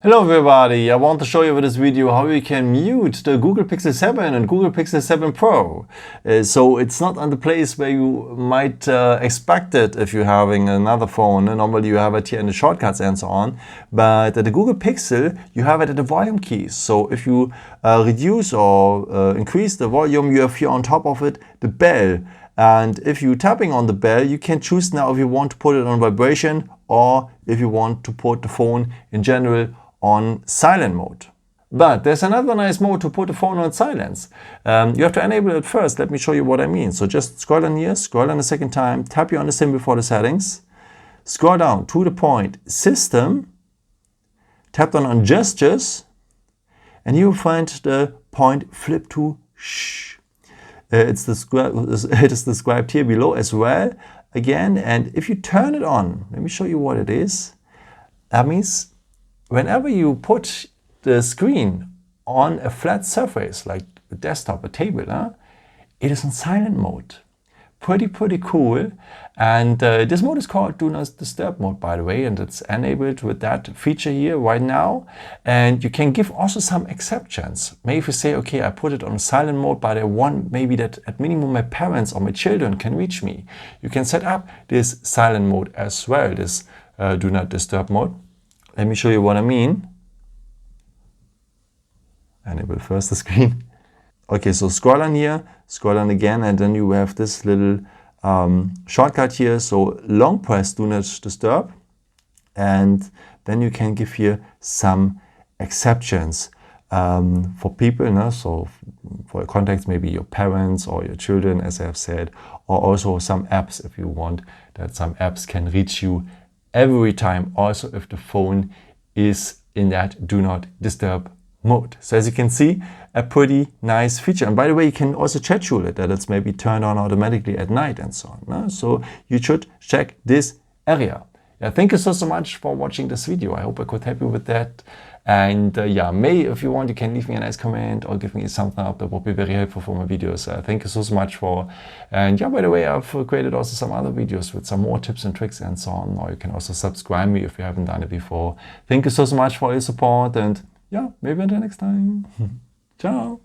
Hello everybody, I want to show you with this video how you can mute the Google Pixel 7 and Google Pixel 7 Pro. So it's not on the place where you might expect it if you're having another phone. Normally you have it here in the shortcuts and so on. But at the Google Pixel, you have it at the volume keys. So if you reduce or increase the volume, you have here on top of it the bell. And if you're tapping on the bell, you can choose now if you want to put it on vibration or if you want to put the phone in general on silent mode. But there's another nice mode to put the phone on silence. You have to enable it first. Let me show you what I mean. So just scroll on here, scroll on a second time, tap here on the symbol for the settings, scroll down to the point System, tap on Gestures, and you will find the point Flip to Shh. It is described here below as well. Again, and if you turn it on, let me show you what it is. That means whenever you put the screen on a flat surface, like a desktop, a table, it is in silent mode. Pretty cool. And this mode is called Do Not Disturb mode, by the way, and it's enabled with that feature here right now. And you can give also some exceptions. Maybe if you say, okay, I put it on silent mode, but I want maybe that at minimum my parents or my children can reach me. You can set up this silent mode as well, this Do Not Disturb mode. Let me show you what I mean. Enable first the screen. Okay, so scroll on here, scroll on again, and then you have this little shortcut here. So long press Do Not Disturb, and then you can give here some exceptions for people. So for contacts, maybe your parents or your children, as I have said, or also some apps if you want that some apps can reach you every time, also if the phone is in that Do Not Disturb mode. So as you can see, a pretty nice feature. And by the way, you can also schedule it, that it's maybe turned on automatically at night and so on. So you should check this area. Thank you so much for watching this video. I hope I could help you with that. And if you want, you can leave me a nice comment or give me a thumbs up. That would be very helpful for my videos. Thank you so much for. And by the way, I've created also some other videos with some more tips and tricks and so on. Or you can also subscribe me if you haven't done it before. Thank you so much for your support, and maybe until next time. Ciao.